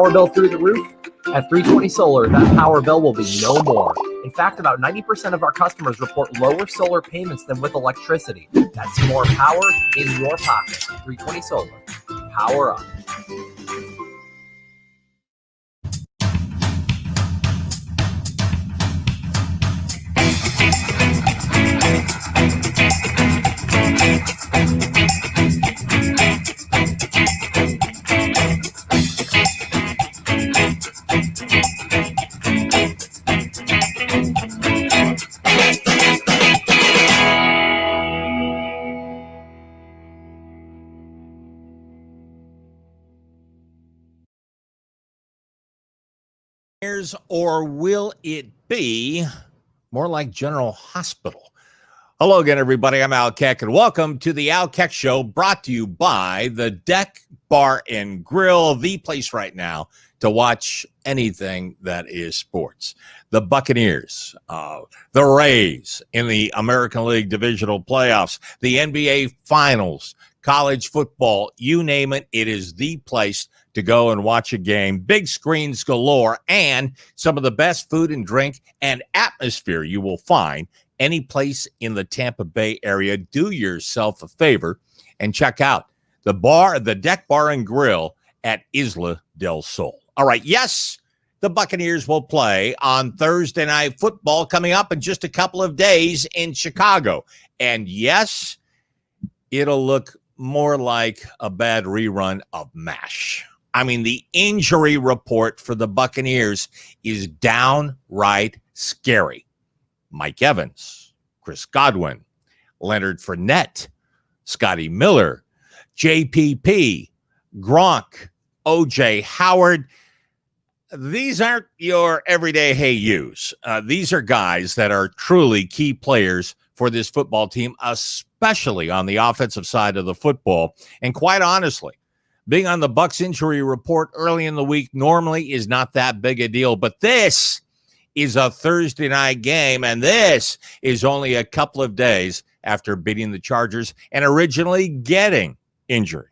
power bill through the roof? At 320 Solar, that power bill will be no more. In fact, about 90% of our customers report lower solar payments than with electricity. That's more power in your pocket. 320 Solar. Power up. Or will it be more like General Hospital? Hello again, everybody. I'm Al Keck, and welcome to the Al Keck Show, brought to you by the Deck Bar and Grill, the place right now to watch anything that is sports. The Buccaneers, the Rays in the American League Divisional Playoffs, the NBA Finals, college football, you name it, it is the place to go and watch a game. Big screens galore, and some of the best food and drink and atmosphere you will find any place in the Tampa Bay area. Do yourself a favor and check out the Deck Bar and Grill at Isla del Sol. All right, yes, the Buccaneers will play on Thursday Night Football coming up in just a couple of days in Chicago. And yes, it'll look more like a bad rerun of MASH. I mean, the injury report for the Buccaneers is downright scary. Mike Evans, Chris Godwin, Leonard Fournette, Scotty Miller, JPP, Gronk, OJ Howard. These aren't your everyday hey yous. These are guys that are truly key players for this football team, especially on the offensive side of the football. And quite honestly, being on the Bucs injury report early in the week normally is not that big a deal, but this is a Thursday night game, and this is only a couple of days after beating the Chargers and originally getting injured.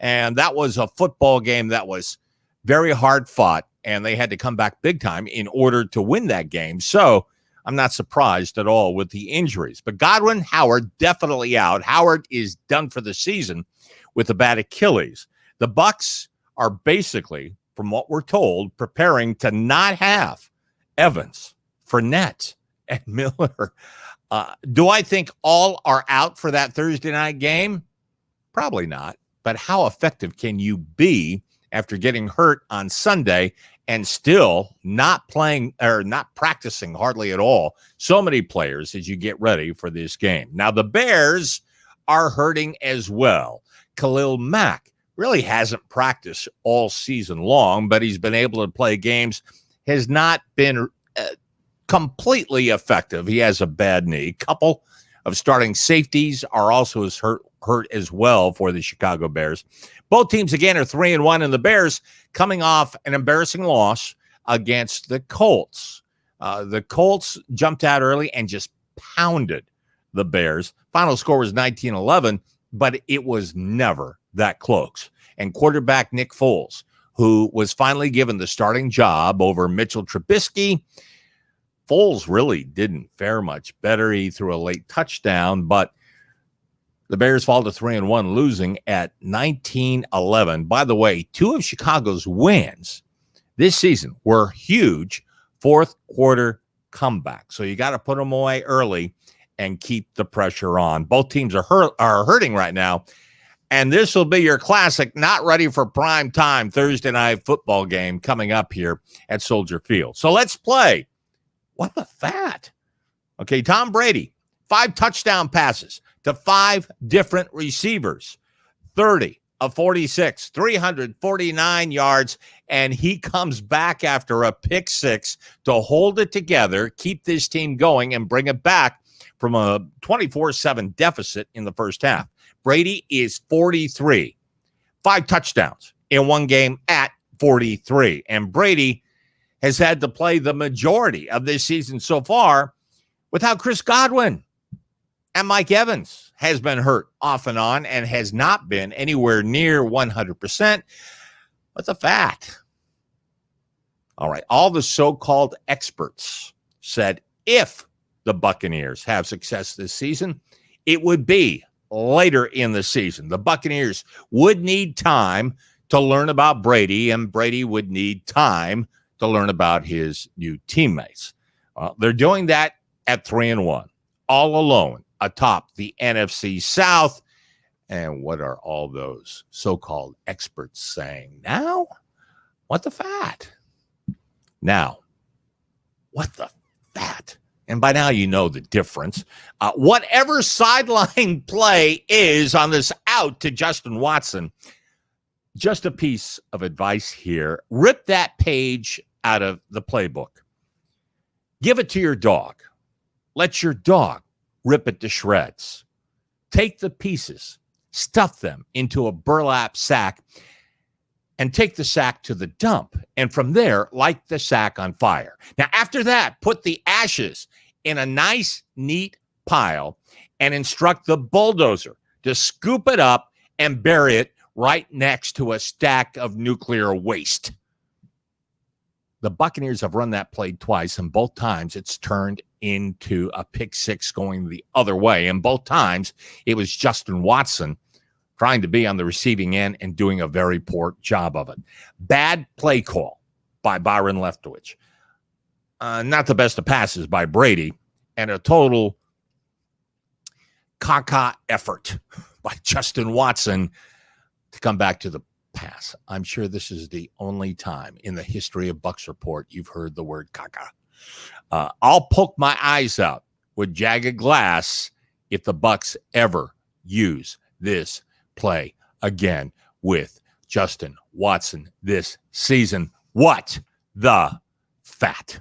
And that was a football game that was very hard fought, and they had to come back big time in order to win that game. So I'm not surprised at all with the injuries. But Godwin, Howard, definitely out. Howard is done for the season with a bad Achilles. The Bucs are basically, from what we're told, preparing to not have Evans, Fournette, and Miller. Do I think all are out for that Thursday night game? Probably not. But how effective can you be after getting hurt on Sunday and still not playing or not practicing hardly at all? So many players as you get ready for this game. Now, the Bears are hurting as well. Khalil Mack really hasn't practiced all season long, but he's been able to play games, has not been completely effective. He has a bad knee. A couple of starting safeties are also hurt as well for the Chicago Bears. Both teams, again, are 3-1, and the Bears coming off an embarrassing loss against the Colts. The Colts jumped out early and just pounded the Bears. Final score was 19-11, but it was never that close. And quarterback Nick Foles, who was finally given the starting job over Mitchell Trubisky, Foles really didn't fare much better. He threw a late touchdown, but the Bears fall to 3-1, losing at 19-11. By the way, two of Chicago's wins this season were huge fourth quarter comebacks. So you got to put them away early and keep the pressure on. Both teams are hurting right now. And this will be your classic, not ready for prime time Thursday night football game coming up here at Soldier Field. So let's play. What the fat? Okay, Tom Brady, 5 touchdown passes to 5 different receivers, 30 of 46, 349 yards, and he comes back after a pick six to hold it together, keep this team going, and bring it back from a 24-7 deficit in the first half. Brady is 43, 5 touchdowns in one game at 43. And Brady has had to play the majority of this season so far without Chris Godwin. And Mike Evans has been hurt off and on and has not been anywhere near 100%. But the fact, All right. All the so-called experts said if the Buccaneers have success this season, it would be later in the season. The Buccaneers would need time to learn about Brady, and Brady would need time to learn about his new teammates. They're doing that at 3-1, all alone atop the NFC South. And what are all those so-called experts saying now? What the fat? Now, what the fat? And by now you know the difference. Whatever sideline play is on this out to Justin Watson, just a piece of advice here. Rip that page out of the playbook. Give it to your dog. Let your dog rip it to shreds. Take the pieces, stuff them into a burlap sack, and take the sack to the dump. And from there, light the sack on fire. Now, after that, put the ashes in a nice, neat pile and instruct the bulldozer to scoop it up and bury it right next to a stack of nuclear waste. The Buccaneers have run that play twice, and both times it's turned into a pick six going the other way. And both times it was Justin Watson trying to be on the receiving end and doing a very poor job of it. Bad play call by Byron Leftwich. Not the best of passes by Brady, and a total caca effort by Justin Watson to come back to the pass. I'm sure this is the only time in the history of Bucs Report you've heard the word caca. I'll poke my eyes out with jagged glass if the Bucs ever use this play again with Justin Watson this season. What the fat?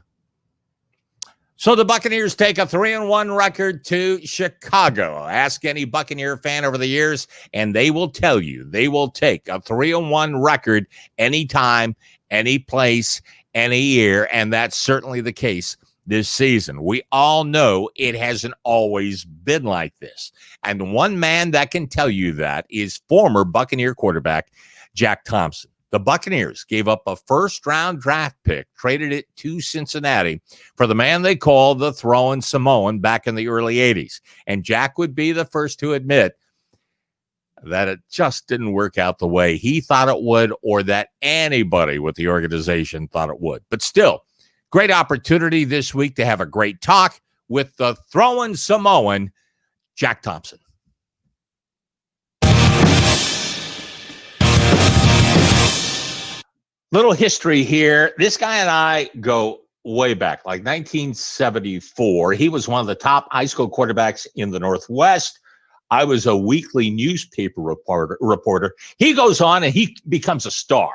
So the Buccaneers take a 3-1 record to Chicago. Ask any Buccaneer fan over the years, and they will tell you they will take a 3-1 record anytime, any place, any year, and that's certainly the case this season. We all know it hasn't always been like this. And one man that can tell you that is former Buccaneer quarterback Jack Thompson. The Buccaneers gave up a first-round draft pick, traded it to Cincinnati for the man they call the throwing Samoan back in the early 80s. And Jack would be the first to admit that it just didn't work out the way he thought it would, or that anybody with the organization thought it would. But still, great opportunity this week to have a great talk with the throwing Samoan, Jack Thompson. Little history here. This guy and I go way back, like 1974. He was one of the top high school quarterbacks in the Northwest. I was a weekly newspaper reporter. He goes on and he becomes a star.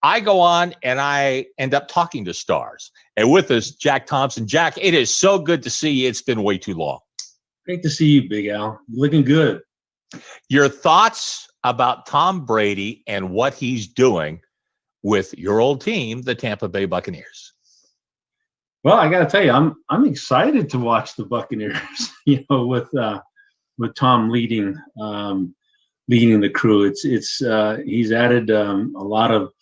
I go on and I end up talking to stars. And with us, Jack Thompson. Jack, it is so good to see you. It's been way too long. Great to see you, Big Al. You're looking good. Your thoughts about Tom Brady and what he's doing with your old team, the Tampa Bay Buccaneers? Well, I got to tell you, I'm excited to watch the Buccaneers. With Tom leading the crew. He's added a lot of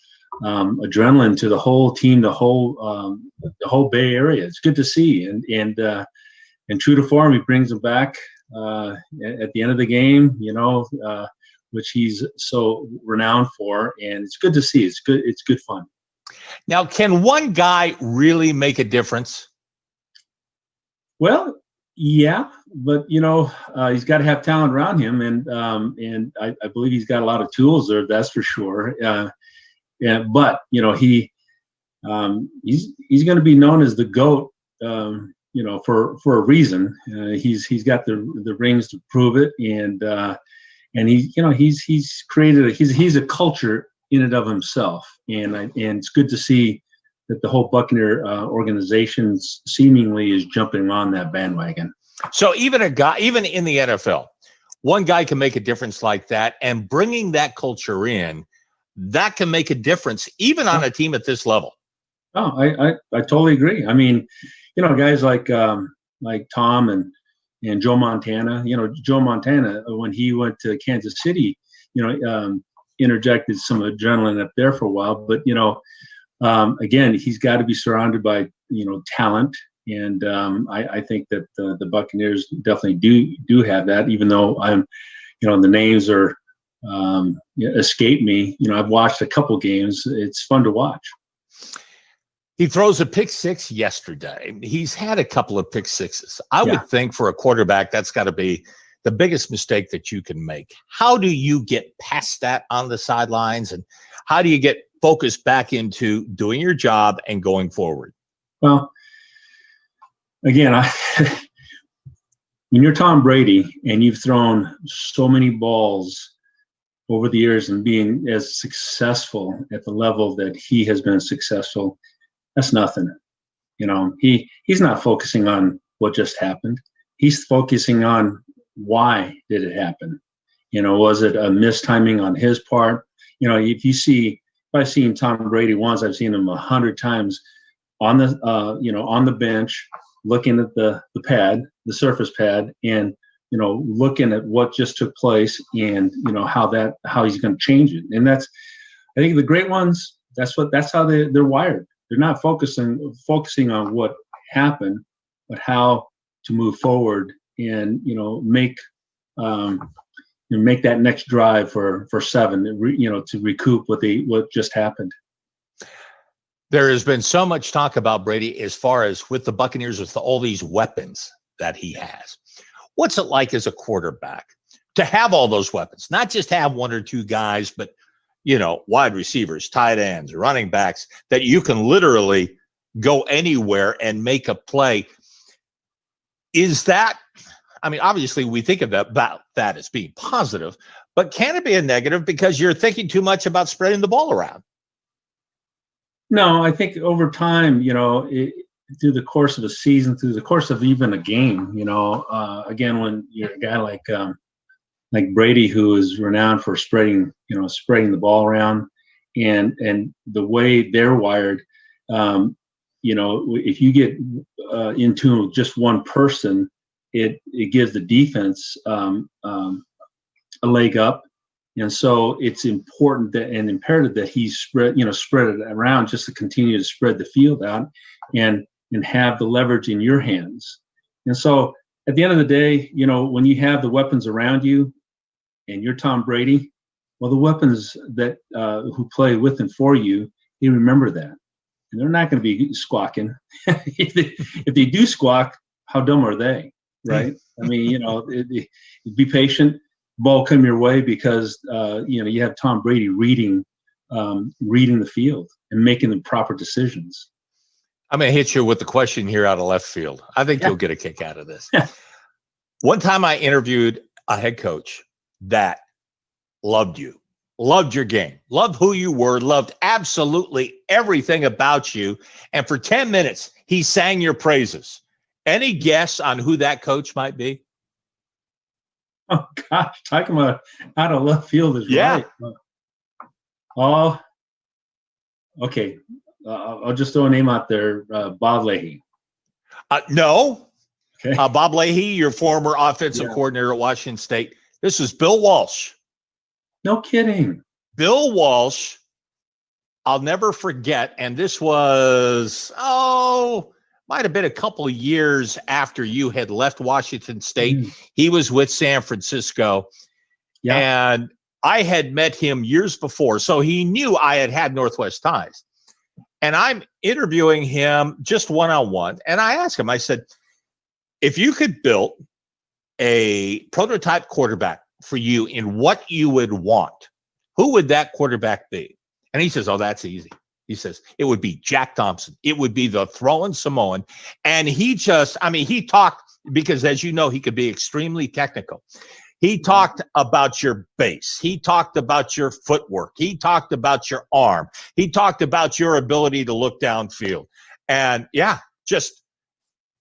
adrenaline to the whole team, the whole Bay Area. It's good to see, and true to form, he brings them back at the end of the game. Which he's so renowned for, and it's good to see. It's good fun. Now, can one guy really make a difference? Well, yeah, but he's got to have talent around him, and I believe he's got a lot of tools there. That's for sure. But he's going to be known as the GOAT. For a reason. He's got the rings to prove it, and he's created he's a culture in and of himself, and it's good to see that the whole Buccaneer organization seemingly is jumping on that bandwagon. So even in the NFL, one guy can make a difference like that, and bringing that culture in, that can make a difference even on a team at this level. Oh, I totally agree. I mean, guys like Tom and Joe Montana. Joe Montana, when he went to Kansas City, interjected some adrenaline up there for a while. But again, he's got to be surrounded by talent, and I think that the Buccaneers definitely do have that. Even though the names are escape me. I've watched a couple games. It's fun to watch. He throws a pick six yesterday. He's had a couple of pick sixes. I would think for a quarterback, that's got to be the biggest mistake that you can make. How do you get past that on the sidelines, and how do you get focused back into doing your job and going forward? Well, again, when you're Tom Brady and you've thrown so many balls over the years and being as successful at the level that he has been successful, that's nothing. He's not focusing on what just happened. He's focusing on why did it happen. Was it a mistiming on his part? If I've seen Tom Brady once, I've seen him 100 times on the bench, looking at the pad, the surface pad, and looking at what just took place, and how he's going to change it. And I think the great ones, that's how they're wired. They're not focusing on what happened, but how to move forward and make that next drive for 7, to recoup what just happened. There has been so much talk about Brady as far as with the Buccaneers, with all these weapons that he has. What's it like as a quarterback to have all those weapons, not just have one or two guys, but wide receivers, tight ends, running backs, that you can literally go anywhere and make a play? Is that, obviously we think about that as being positive, but can it be a negative because you're thinking too much about spreading the ball around? No, I think over time, through the course of a season, through the course of even a game, again, when you're a guy like Brady, who is renowned for spreading the ball around, and the way they're wired, if you get into just one person, it gives the defense a leg up. And so it's important and imperative that he spread it around, just to continue to spread the field out and have the leverage in your hands. And so at the end of the day, when you have the weapons around you and you're Tom Brady, well, the weapons that who play with and for you, they remember that. And they're not going to be squawking. If they do squawk, how dumb are they? Right? Be patient. Ball come your way, because you have Tom Brady reading the field and making the proper decisions. I'm going to hit you with the question here out of left field. I think you'll get a kick out of this. One time I interviewed a head coach that loved you, loved your game, loved who you were, loved absolutely everything about you. And for 10 minutes, he sang your praises. Any guess on who that coach might be? Oh, gosh, talking about out of left field is right. Oh, okay. I'll just throw a name out there. Bob Leahy. No. Okay. Bob Leahy, your former offensive coordinator at Washington State. This is Bill Walsh. No kidding. Bill Walsh, I'll never forget. And this was, might have been a couple of years after you had left Washington State. He was with San Francisco. Yeah. And I had met him years before, so he knew I had Northwest ties. And I'm interviewing him just one-on-one. And I asked him, I said, if you could build a prototype quarterback for you in what you would want, who would that quarterback be? And he says, oh, that's easy. He says, it would be Jack Thompson. It would be the throwing Samoan. And he talked, because as you know, he could be extremely technical. He talked about your base. He talked about your footwork. He talked about your arm. He talked about your ability to look downfield. And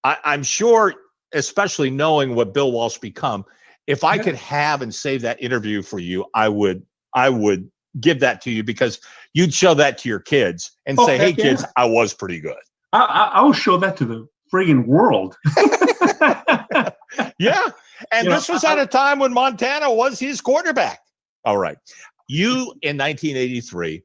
I'm sure, especially knowing what Bill Walsh become, if I could have and save that interview for you, I would give that to you, because you'd show that to your kids and say, hey, kids, I was pretty good. I will show that to the friggin' world. Yeah. And this was at a time when Montana was his quarterback. All right. You, in 1983,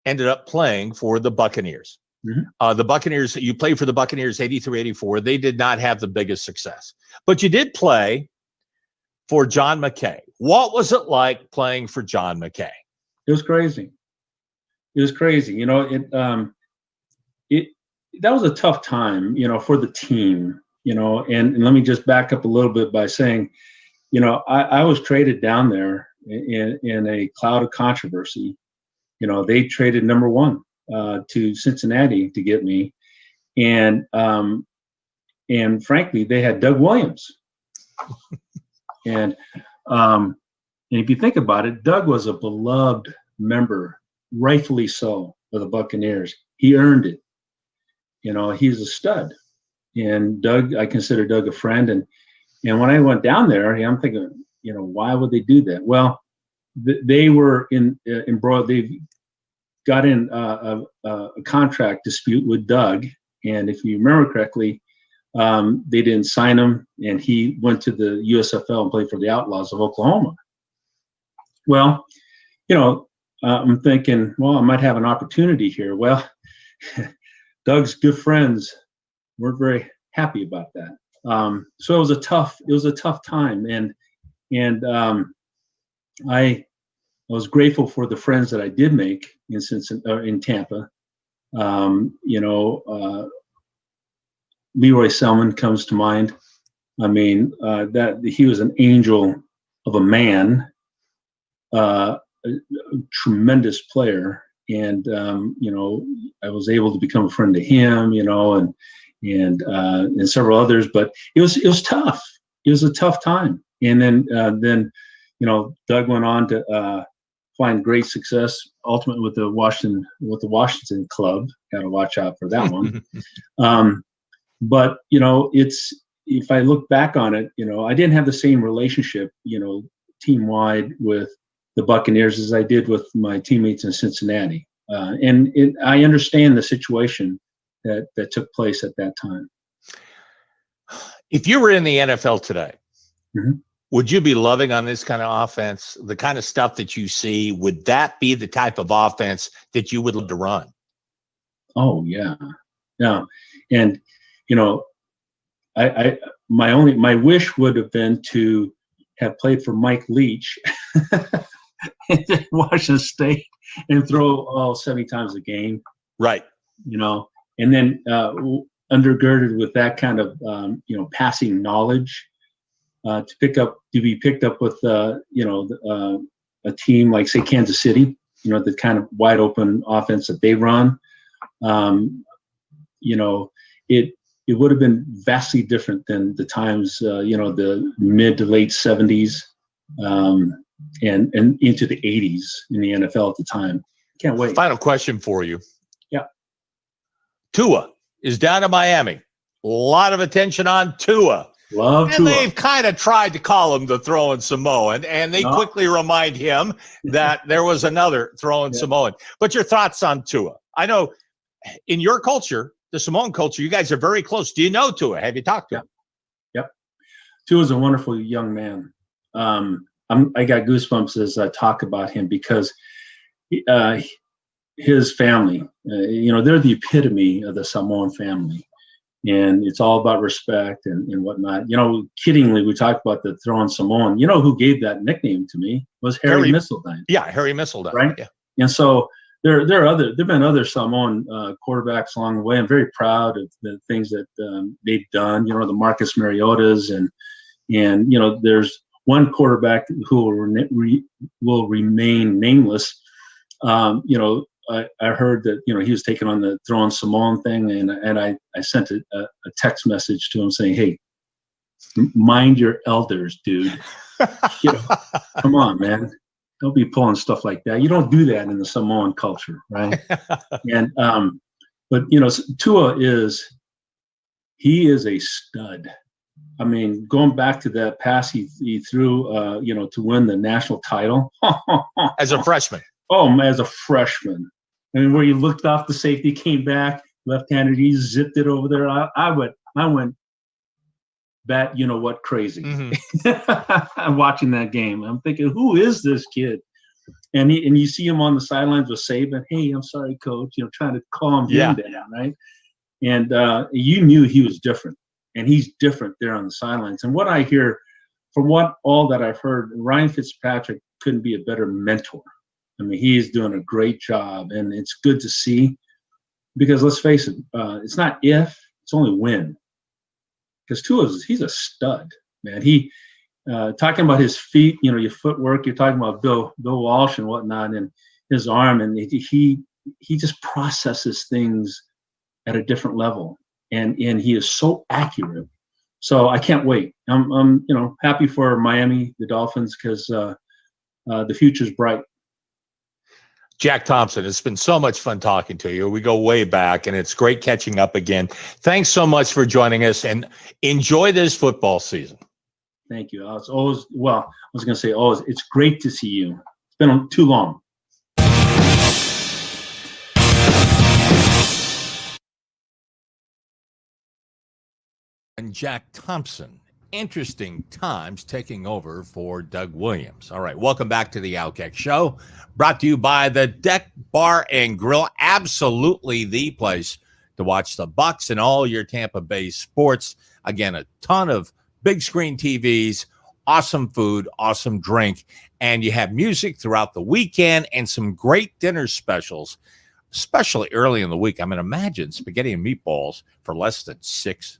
ended up playing for the Buccaneers. The Buccaneers, you played for the Buccaneers 83, 84. They did not have the biggest success. But you did play for John McKay. What was it like playing for John McKay? It was crazy. It was crazy. You know, that was a tough time, you know, for the team, you know, and let me just back up a little bit by saying, you know, I was traded down there in a cloud of controversy. You know, they traded number one to Cincinnati to get me. And frankly, they had Doug Williams. And if you think about it, Doug was a beloved member, rightfully so, of the Buccaneers. He earned it. You know, he's a stud. And Doug, I consider Doug a friend. And when I went down there, I'm thinking, you know, why would they do that? Well, they were embroiled. They got in a contract dispute with Doug. And if you remember correctly, they didn't sign him, and he went to the USFL and played for the Outlaws of Oklahoma. Well, you know, I'm thinking, well, I might have an opportunity here. Well, Doug's good friends weren't very happy about that. So it was a tough time, and I was grateful for the friends that I did make in Tampa. You know, Leroy Selman comes to mind. I mean, that he was an angel of a man, a tremendous player, and you know, I was able to become a friend to him, you know, and several others. But it was tough. It was a tough time. And then you know, Doug went on to find great success ultimately with the Washington club. Got to watch out for that one. But you know, if I look back on it, you know, I didn't have the same relationship, you know, team wide with the Buccaneers as I did with my teammates in Cincinnati. And I understand the situation that took place at that time. If you were in the NFL today, would you be loving on this kind of offense, the kind of stuff that you see? Would that be the type of offense that you would love to run? Oh, yeah. Yeah. And, you know, my wish would have been to have played for Mike Leach at Washington State and throw 70 times a game. Right. You know, and then undergirded with that kind of, you know, passing knowledge to be picked up with, you know, a team like, say, Kansas City, you know, the kind of wide open offense that they run. You know, it would have been vastly different than the times, you know, the mid to late 70s and into the 80s in the NFL at the time. Can't wait. Final question for you. Yeah. Tua is down to Miami. A lot of attention on Tua. Love and Tua. They've kind of tried to call him the throwing Samoan, and they quickly remind him that there was another throwing Samoan. But your thoughts on Tua? I know in your culture, the Samoan culture, you guys are very close. Do you know Tua? Have you talked to him? Yep. Tua's a wonderful young man. I got goosebumps as I talk about him because his family, you know, they're the epitome of the Samoan family. And it's all about respect and whatnot. You know, kiddingly, we talked about the throwing Samoan. You know who gave that nickname to me was Harry Missildine. Yeah, Harry Missildine. Right? Yeah. And so there have been other Samoan quarterbacks along the way. I'm very proud of the things that they've done. You know, the Marcus Mariotas and you know, there's one quarterback who will remain nameless. You know, I heard that, you know, he was taking on the throwing Samoan thing, and I sent a text message to him saying, "Hey, mind your elders, dude. You know, come on, man. Don't be pulling stuff like that. You don't do that in the Samoan culture, right?" And but you know, Tua is a stud. I mean, going back to that pass he threw, you know, to win the national title as a freshman. Oh, man, as a freshman. I mean, where you looked off the safety, came back, left-handed, he zipped it over there. I went bat, you know what, crazy. I'm watching that game. I'm thinking, who is this kid? And you see him on the sidelines with Saban. Hey, I'm sorry, coach. Trying to calm him down, right? And you knew he was different, and he's different there on the sidelines. And what I hear from all that I've heard, Ryan Fitzpatrick couldn't be a better mentor. I mean, he is doing a great job, and it's good to see. Because let's face it, it's not if, it's only when. Because he's a stud, man. He talking about his feet, your footwork. You're talking about Bill Walsh and whatnot, and his arm, and he just processes things at a different level, and he is so accurate. So I can't wait. I'm happy for Miami, the Dolphins, because the future's bright. Jack Thompson, it's been so much fun talking to you. We go way back, and it's great catching up again. Thanks so much for joining us, and enjoy this football season. Thank you. It's always, it's great to see you. It's been too long. And Jack Thompson. Interesting times taking over for Doug Williams. All right, welcome back to the Al Keck Show, brought to you by the Deck Bar and Grill. Absolutely the place to watch the Bucs and all your Tampa Bay sports. Again, a ton of big screen TVs, awesome food, awesome drink, and you have music throughout the weekend and some great dinner specials, especially early in the week. I mean, imagine spaghetti and meatballs for less than $6.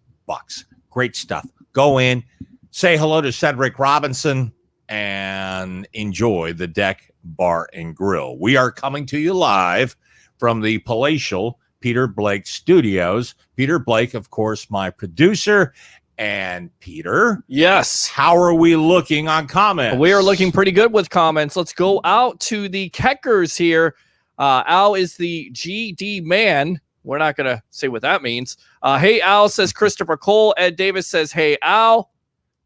Great stuff. Go in, say hello to Cedric Robinson, and enjoy the Deck Bar and Grill. We are coming to you live from the palatial Peter Blake Studios. Peter Blake, of course, my producer. And Peter, yes, how are we looking on comments? We are looking pretty good with comments. Let's go out to the Keckers here. Al is the GD man. We're not going to say what that means. Hey, Al, says Christopher Cole. Ed Davis says, hey, Al.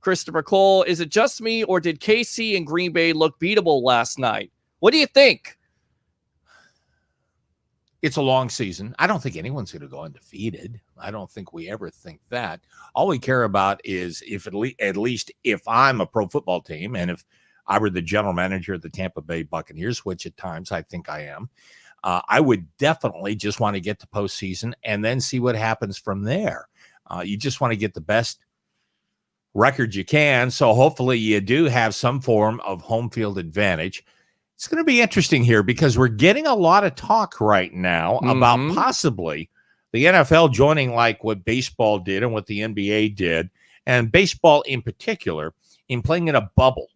Christopher Cole, is it just me, or did KC and Green Bay look beatable last night? What do you think? It's a long season. I don't think anyone's going to go undefeated. I don't think we ever think that. All we care about is if at least if I'm a pro football team, and if I were the general manager of the Tampa Bay Buccaneers, which at times I think I am, I would definitely just want to get to postseason and then see what happens from there. You just want to get the best record you can. So hopefully you do have some form of home field advantage. It's going to be interesting here because we're getting a lot of talk right now about possibly the NFL joining like what baseball did and what the NBA did, and baseball in particular, in playing in a bubble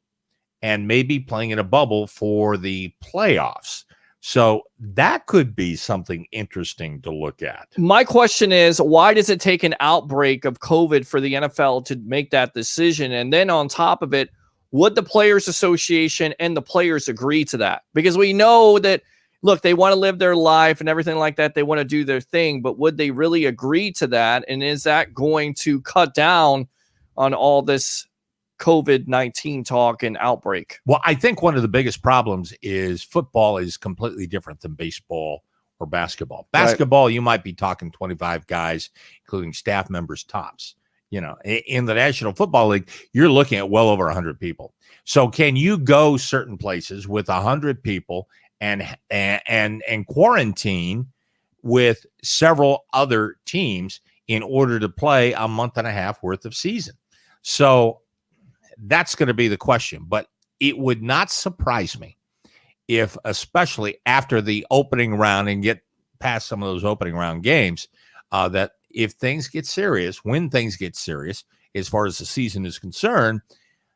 and maybe playing in a bubble for the playoffs. So that could be something interesting to look at. My question is, why does it take an outbreak of COVID for the NFL to make that decision? And then on top of it, would the Players Association and the players agree to that? Because we know that, look, they want to live their life and everything like that. They want to do their thing, but would they really agree to that? And is that going to cut down on all this COVID-19 talk and outbreak? Well, I think one of the biggest problems is football is completely different than baseball or basketball. Basketball, right, you might be talking 25 guys, including staff members, tops. You know, in the National Football League, you're looking at well over 100 people. So can you go certain places with 100 people and quarantine with several other teams in order to play a month and a half worth of season? So that's going to be the question. But it would not surprise me if, especially after the opening round and get past some of those opening round games, that if things get serious, when things get serious, as far as the season is concerned,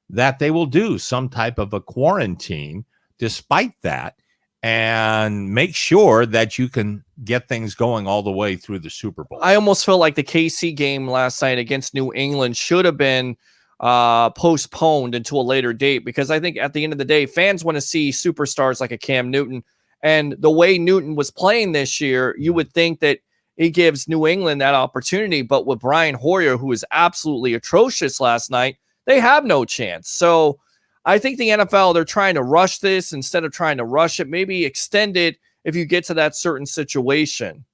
that they will do some type of a quarantine despite that and make sure that you can get things going all the way through the Super Bowl. I almost feel like the KC game last night against New England should have been postponed until a later date, because I think at the end of the day, fans want to see superstars like a Cam Newton. And the way Newton was playing this year, you would think that it gives New England that opportunity. But with Brian Hoyer, who was absolutely atrocious last night, they have no chance. So I think the NFL, they're trying to rush this instead of trying to rush it. Maybe extend it if you get to that certain situation.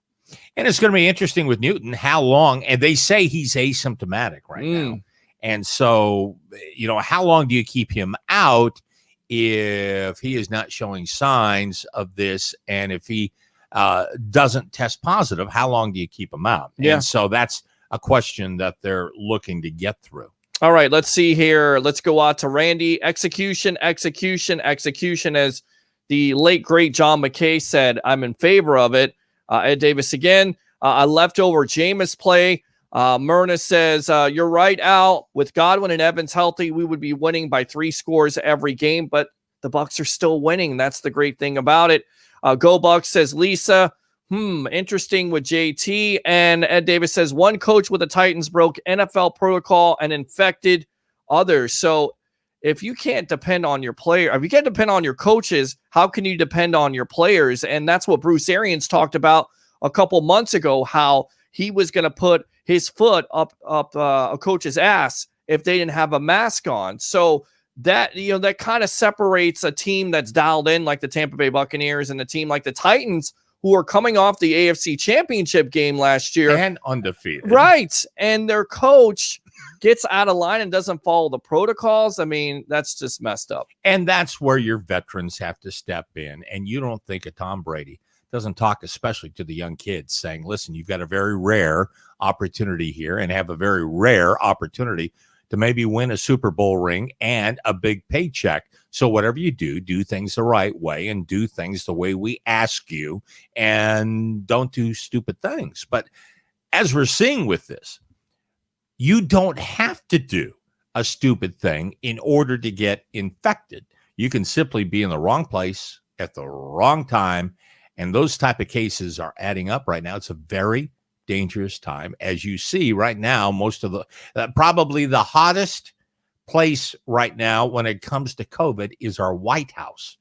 And it's going to be interesting with Newton, how long, and they say he's asymptomatic right now. And so, you know, how long do you keep him out if he is not showing signs of this, and if he doesn't test positive, how long do you keep him out? Yeah. And so that's a question that they're looking to get through. All right, let's see here. Let's go out to Randy. Execution, execution, execution. As the late, great John McKay said, I'm in favor of it. Ed Davis again. A leftover Jameis play. Myrna says, you're right, Al. With Godwin and Evans healthy, we would be winning by 3 scores every game, but the Bucs are still winning. That's the great thing about it. Go Bucs, says Lisa. Interesting with JT. And Ed Davis says, one coach with the Titans broke NFL protocol and infected others. So if you can't depend on your player, if you can't depend on your coaches, how can you depend on your players? And that's what Bruce Arians talked about a couple months ago, how he was going to put his foot up a coach's ass if they didn't have a mask on. So that, that kind of separates a team that's dialed in like the Tampa Bay Buccaneers and a team like the Titans, who are coming off the AFC Championship game last year. And undefeated. Right. And their coach gets out of line and doesn't follow the protocols. I mean, that's just messed up. And that's where your veterans have to step in. And you don't think of Tom Brady doesn't talk especially to the young kids saying, listen, you've got a very rare opportunity here and have a very rare opportunity to maybe win a Super Bowl ring and a big paycheck. So whatever you do things the right way and do things the way we ask you, and don't do stupid things. But as we're seeing with this, you don't have to do a stupid thing in order to get infected. You can simply be in the wrong place at the wrong time. And those type of cases are adding up right now. It's a very dangerous time. As you see right now, most of the probably the hottest place right now when it comes to COVID is our White House.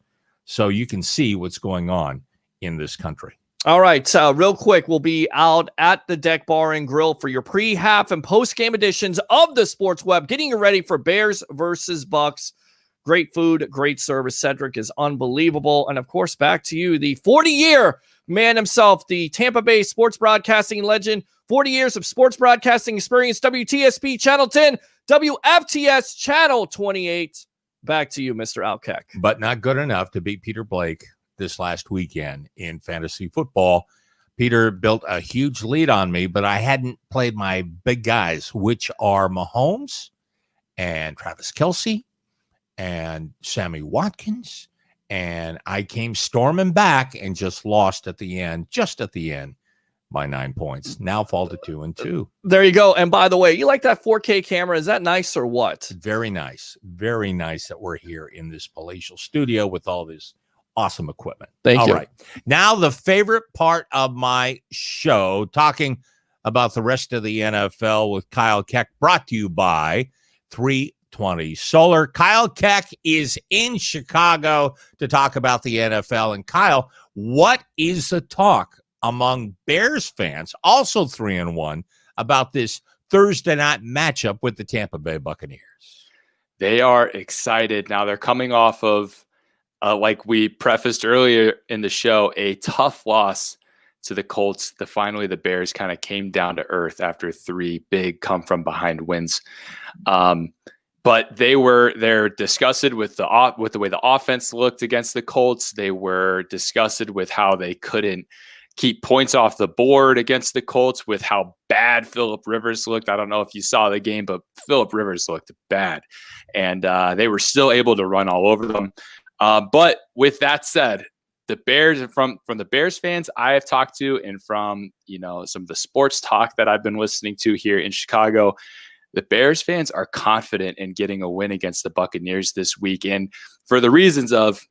So you can see what's going on in this country. All right. So real quick, we'll be out at the Deck Bar and Grill for your pre, half, and post-game editions of the Sports Web, getting you ready for Bears versus Bucs. Great food, great service. Cedric is unbelievable. And of course, back to you, the 40-year man himself, the Tampa Bay sports broadcasting legend, 40 years of sports broadcasting experience, WTSP Channel 10, WFTS Channel 28. Back to you, Mr. Al Keck. But not good enough to beat Peter Blake this last weekend in fantasy football. Peter built a huge lead on me, but I hadn't played my big guys, which are Mahomes and Travis Kelce and Sammy Watkins, and I came storming back and just lost at the end, by 9 points. Now fall to 2-2. There you go. And by the way, you like that 4K camera? Is that nice or what? Very nice. Very nice that we're here in this palatial studio with all this awesome equipment. Thank you. All right. Now the favorite part of my show, talking about the rest of the NFL with Kyle Keck, brought to you by 320 Solar. Kyle Keck is in Chicago to talk about the NFL. And Kyle, what is the talk among Bears fans, also 3-1, about this Thursday night matchup with the Tampa Bay Buccaneers? They are excited. Now they're coming off of, like we prefaced earlier in the show, a tough loss to the Colts. Finally, the Bears kind of came down to earth after 3 big come-from-behind wins. But they're disgusted with the way the offense looked against the Colts. They were disgusted with how they couldn't keep points off the board against the Colts, with how bad Phillip Rivers looked. I don't know if you saw the game, but Phillip Rivers looked bad. And they were still able to run all over them. But with that said, the Bears, from the Bears fans I have talked to, and from some of the sports talk that I've been listening to here in Chicago, the Bears fans are confident in getting a win against the Buccaneers this week. And for the reasons of,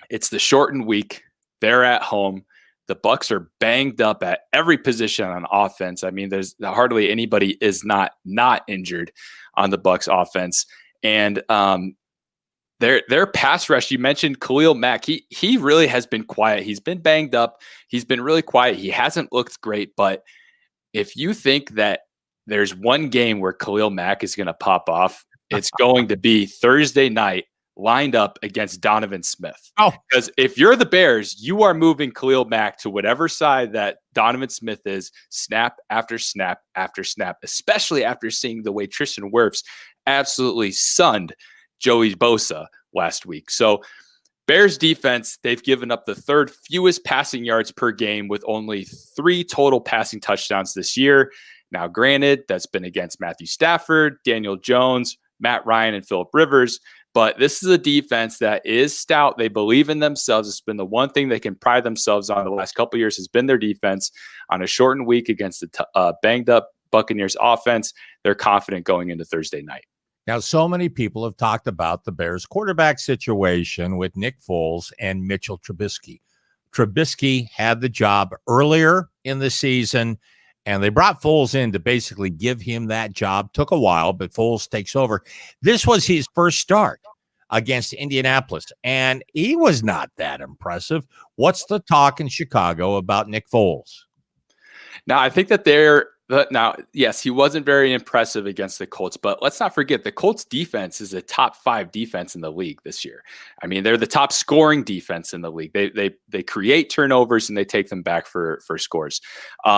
it's the shortened week, they're at home. The Bucs are banged up at every position on offense. I mean, there's hardly anybody is not injured on the Bucs offense. And their pass rush, you mentioned Khalil Mack. He really has been quiet. He's been banged up. He's been really quiet. He hasn't looked great. But if you think that there's one game where Khalil Mack is going to pop off, it's going to be Thursday night, lined up against Donovan Smith. Oh, because if you're the Bears, you are moving Khalil Mack to whatever side that Donovan Smith is, snap after snap after snap, especially after seeing the way Tristan Wirfs absolutely sunned Joey Bosa last week. So Bears defense, they've given up the third fewest passing yards per game with only 3 total passing touchdowns this year. Now, granted, that's been against Matthew Stafford, Daniel Jones, Matt Ryan, and Phillip Rivers. But this is a defense that is stout. They believe in themselves. It's been the one thing they can pride themselves on the last couple of years has been their defense. On a shortened week against the banged up Buccaneers offense, they're confident going into Thursday night. Now, so many people have talked about the Bears quarterback situation with Nick Foles and Mitchell Trubisky. Trubisky had the job earlier in the season, and they brought Foles in to basically give him that job. Took a while, but Foles takes over. This was his first start against Indianapolis, and he was not that impressive. What's the talk in Chicago about Nick Foles? Now, I think that yes, he wasn't very impressive against the Colts, but let's not forget the Colts defense is a top 5 defense in the league this year. I mean, they're the top scoring defense in the league. They create turnovers and they take them back for scores.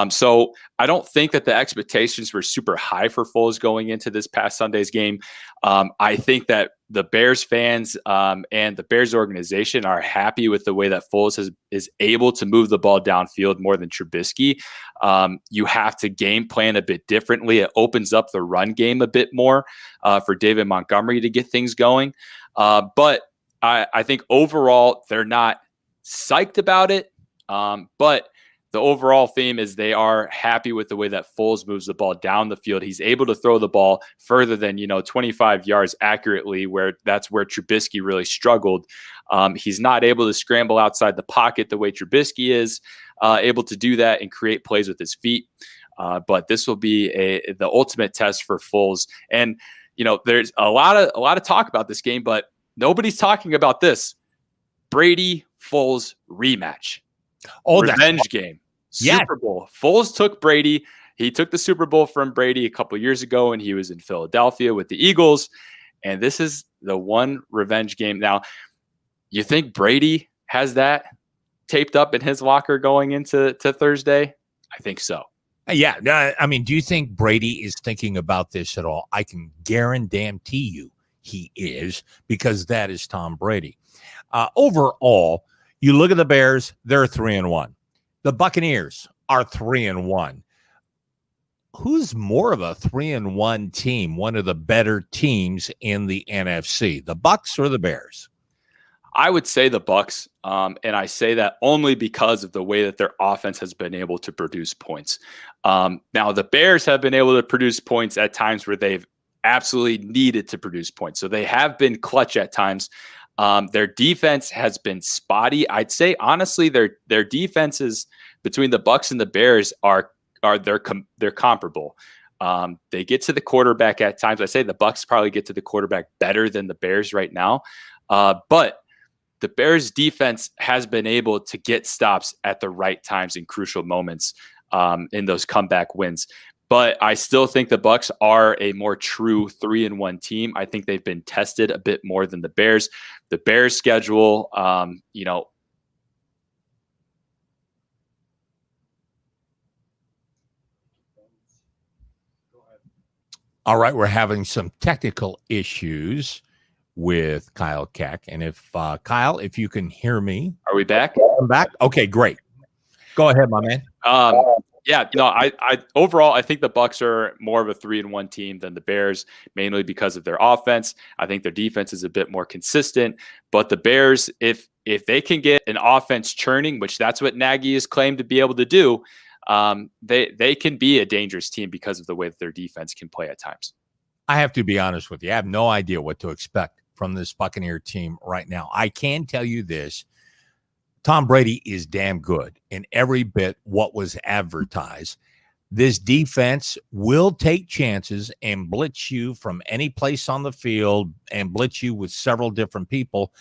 So I don't think that the expectations were super high for Foles going into this past Sunday's game. I think that the Bears fans and the Bears organization are happy with the way that Foles is able to move the ball downfield more than Trubisky. You have to game plan a bit differently. It opens up the run game a bit more for David Montgomery to get things going. But I think overall they're not psyched about it. But the overall theme is they are happy with the way that Foles moves the ball down the field. He's able to throw the ball further than 25 yards accurately, where that's where Trubisky really struggled. He's not able to scramble outside the pocket the way Trubisky is able to do that and create plays with his feet. But this will be the ultimate test for Foles. And there's a lot of talk about this game, but nobody's talking about this Brady Foles rematch. Oh, revenge game. Super Bowl. Foles took Brady. He took the Super Bowl from Brady a couple years ago, and he was in Philadelphia with the Eagles. And this is the one revenge game. Now, you think Brady has that taped up in his locker going into Thursday? I think so. Yeah. I mean, do you think Brady is thinking about this at all? I can guarantee you he is, because that is Tom Brady. Overall, you look at the Bears, they're 3-1. The Buccaneers are 3-1. Who's more of a 3-1 team, one of the better teams in the NFC, the Bucs or the Bears? I would say the Bucs, and I say that only because of the way that their offense has been able to produce points. Now, the Bears have been able to produce points at times where they've absolutely needed to produce points. So they have been clutch at times. Their defense has been spotty. I'd say honestly, their defenses between the Bucs and the Bears are they're comparable. They get to the quarterback at times. I say the Bucs probably get to the quarterback better than the Bears right now, but the Bears defense has been able to get stops at the right times in crucial moments in those comeback wins. But I still think the Bucs are a more true 3-1 team. I think they've been tested a bit more than the Bears. The Bears' schedule, All right, we're having some technical issues with Kyle Keck. And if Kyle, if you can hear me. Are we back? I'm back. Okay, great. Go ahead, my man. I overall, I think the Bucs are more of a 3-1 team than the Bears, mainly because of their offense. I think their defense is a bit more consistent, but the Bears, if they can get an offense churning, which that's what Nagy is claimed to be able to do, they can be a dangerous team because of the way that their defense can play at times. I have to be honest with you. I have no idea what to expect from this Buccaneer team right now. I can tell you this. Tom Brady is damn good in every bit what was advertised. This defense will take chances and blitz you from any place on the field and blitz you with several different people.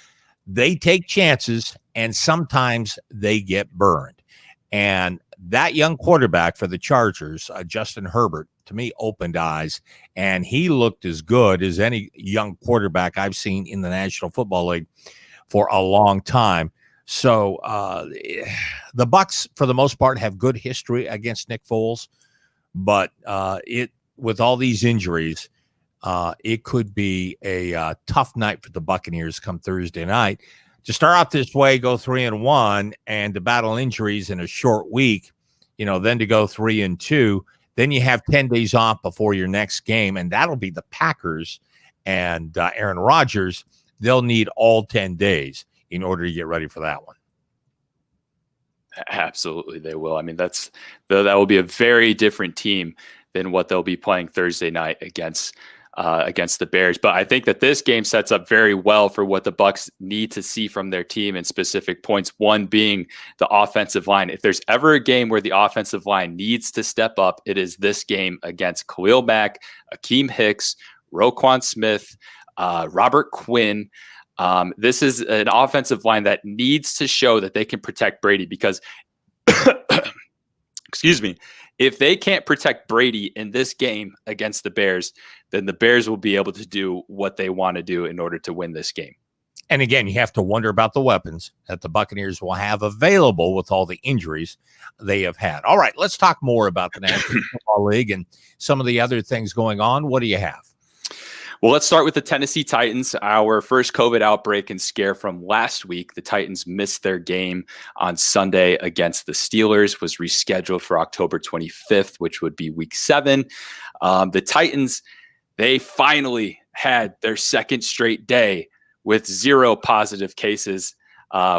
They take chances, and sometimes they get burned. And that young quarterback for the Chargers, Justin Herbert, to me, opened eyes, and he looked as good as any young quarterback I've seen in the National Football League for a long time. So the Bucs, for the most part, have good history against Nick Foles, but with all these injuries, it could be a tough night for the Buccaneers come Thursday night. To start off this way, go 3-1, and to battle injuries in a short week, then to go 3-2. Then you have 10 days off before your next game, and that'll be the Packers and Aaron Rodgers. They'll need all 10 days in order to get ready for that one. Absolutely, they will. I mean, that will be a very different team than what they'll be playing Thursday night against the Bears. But I think that this game sets up very well for what the Bucs need to see from their team in specific points. One being the offensive line. If there's ever a game where the offensive line needs to step up, it is this game against Khalil Mack, Akeem Hicks, Roquan Smith, Robert Quinn. This is an offensive line that needs to show that they can protect Brady because, excuse me, if they can't protect Brady in this game against the Bears, then the Bears will be able to do what they want to do in order to win this game. And again, you have to wonder about the weapons that the Buccaneers will have available with all the injuries they have had. All right, let's talk more about the National Football League and some of the other things going on. What do you have? Well, let's start with the Tennessee Titans. Our first COVID outbreak and scare from last week. The Titans missed their game on Sunday against the Steelers, was rescheduled for October 25th, which would be week 7. The Titans, they finally had their second straight day with 0 positive cases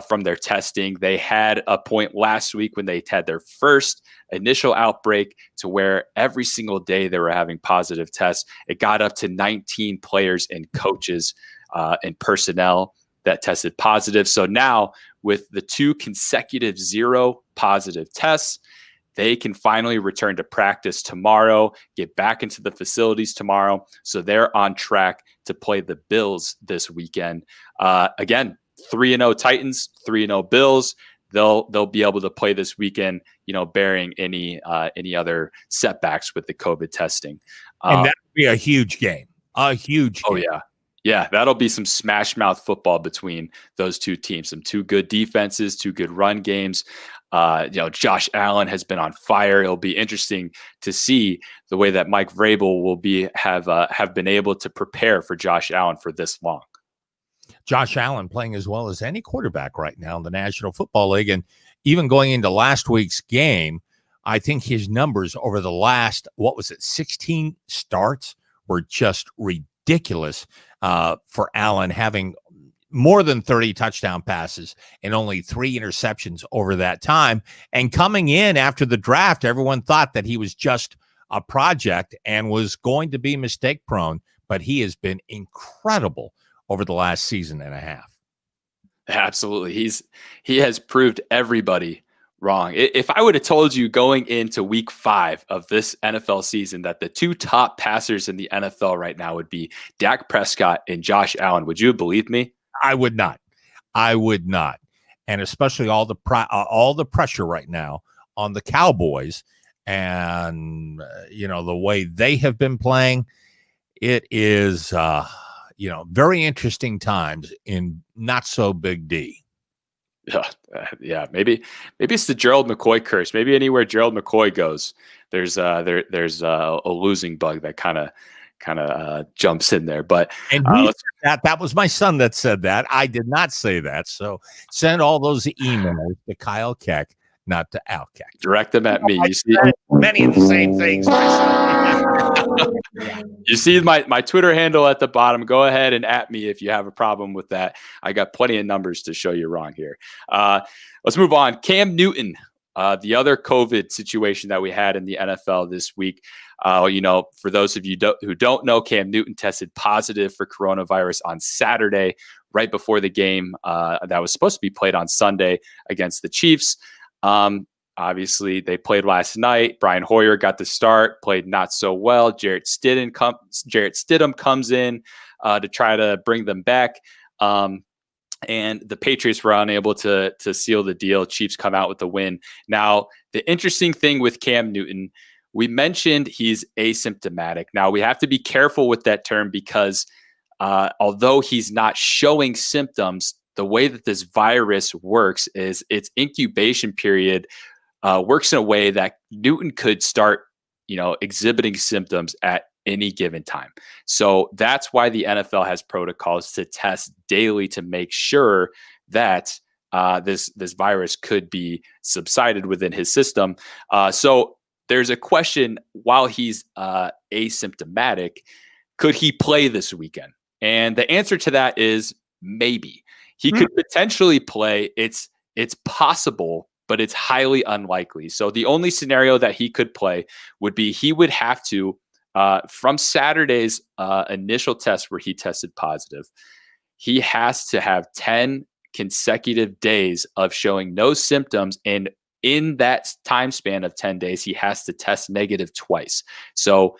from their testing. They had a point last week when they had their first initial outbreak to where every single day they were having positive tests. It got up to 19 players and coaches and personnel that tested positive. So now with the 2 consecutive 0 positive tests, they can finally return to practice tomorrow, get back into the facilities tomorrow. So they're on track to play the Bills this weekend. Again, 3-0 Titans, 3-0 Bills. They'll be able to play this weekend, bearing any other setbacks with the COVID testing. And that would be a huge game. A huge game. Oh, yeah. Yeah, that'll be some smash mouth football between those two teams. Some 2 good defenses, 2 good run games. Josh Allen has been on fire. It'll be interesting to see the way that Mike Vrabel will have been able to prepare for Josh Allen for this long. Josh Allen playing as well as any quarterback right now in the National Football League. And even going into last week's game, I think his numbers over the last, 16 starts were just ridiculous for Allen, having more than 30 touchdown passes and only 3 interceptions over that time. And coming in after the draft, everyone thought that he was just a project and was going to be mistake prone, but he has been incredible over the last season and a half. Absolutely. He has proved everybody wrong. If I would have told you going into week 5 of this NFL season that the 2 top passers in the NFL right now would be Dak Prescott and Josh Allen, would you have believed me? I would not. And especially all the pressure right now on the Cowboys and, the way they have been playing. It is, very interesting times in not so big D. Yeah, maybe it's the Gerald McCoy curse. Maybe anywhere Gerald McCoy goes, there's a losing bug that kind of jumps in there. But and that was my son that said that. I did not say that. So send all those emails to Kyle Keck, not to Al Keck. Direct them at me. You see many of the same things. You see my Twitter handle at the bottom. Go ahead and at me if you have a problem with that. I got plenty of numbers to show you wrong here. Let's move on. Cam Newton, the other COVID situation that we had in the NFL this week. For those of you who don't know, Cam Newton tested positive for coronavirus on Saturday, right before the game that was supposed to be played on Sunday against the Chiefs. Obviously, they played last night. Brian Hoyer got the start, played not so well. Jarrett Stidham comes in to try to bring them back. And the Patriots were unable to seal the deal. Chiefs come out with the win. Now, the interesting thing with Cam Newton, we mentioned he's asymptomatic. Now, we have to be careful with that term because although he's not showing symptoms, the way that this virus works is its incubation period works in a way that Newton could start, exhibiting symptoms at any given time. So that's why the NFL has protocols to test daily to make sure that this virus could be subsided within his system. So there's a question, while he's asymptomatic, could he play this weekend? And the answer to that is maybe. He could potentially play. It's possible, but it's highly unlikely. So the only scenario that he could play would be he would have to, from Saturday's initial test where he tested positive, he has to have 10 consecutive days of showing no symptoms, and in that time span of 10 days, he has to test negative twice. So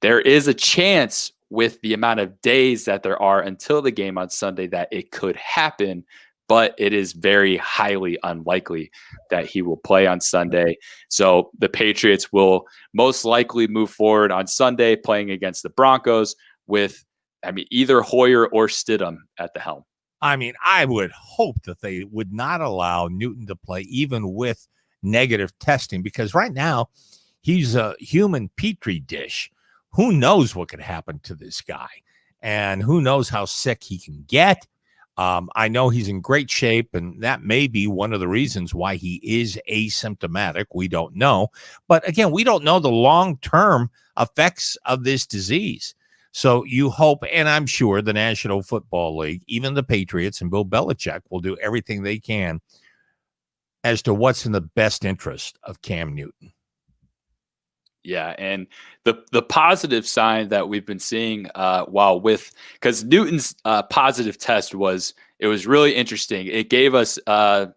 there is a chance, with the amount of days that there are until the game on Sunday, that it could happen, but it is very highly unlikely that he will play on Sunday. So the Patriots will most likely move forward on Sunday playing against the Broncos with, either Hoyer or Stidham at the helm. I would hope that they would not allow Newton to play even with negative testing, because right now he's a human petri dish. Who knows what could happen to this guy, and who knows how sick he can get. I know he's in great shape, and that may be one of the reasons why he is asymptomatic. We don't know. But again, we don't know the long-term effects of this disease. So you hope, and I'm sure the National Football League, even the Patriots and Bill Belichick, will do everything they can as to what's in the best interest of Cam Newton. Yeah, and the positive sign that we've been seeing because Newton's positive test was really interesting. It gave us an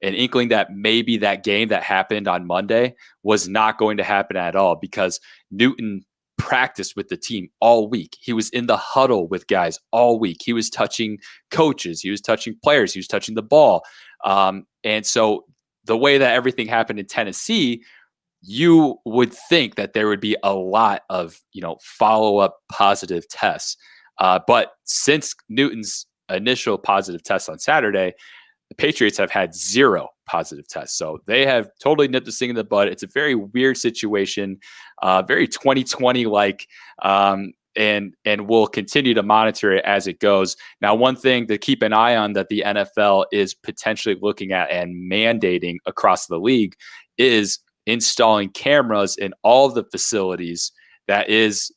inkling that maybe that game that happened on Monday was not going to happen at all, because Newton practiced with the team all week. He was in the huddle with guys all week. He was touching coaches. He was touching players. He was touching the ball. And so the way that everything happened in Tennessee, you would think that there would be a lot of, follow-up positive tests. But since Newton's initial positive test on Saturday, the Patriots have had 0 positive tests. So they have totally nipped this thing in the bud. It's a very weird situation, very 2020-like, and we'll continue to monitor it as it goes. Now, one thing to keep an eye on that the NFL is potentially looking at and mandating across the league is installing cameras in all of the facilities that is,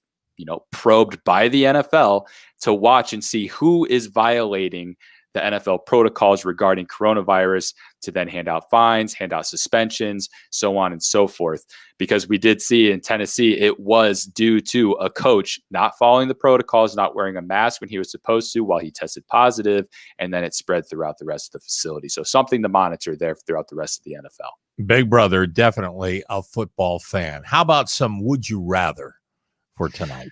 probed by the NFL to watch and see who is violating the NFL protocols regarding coronavirus, to then hand out fines, hand out suspensions, so on and so forth. Because we did see in Tennessee, it was due to a coach not following the protocols, not wearing a mask when he was supposed to while he tested positive, and then it spread throughout the rest of the facility. So something to monitor there throughout the rest of the NFL. Big Brother, definitely a football fan. How about some Would You Rather for tonight?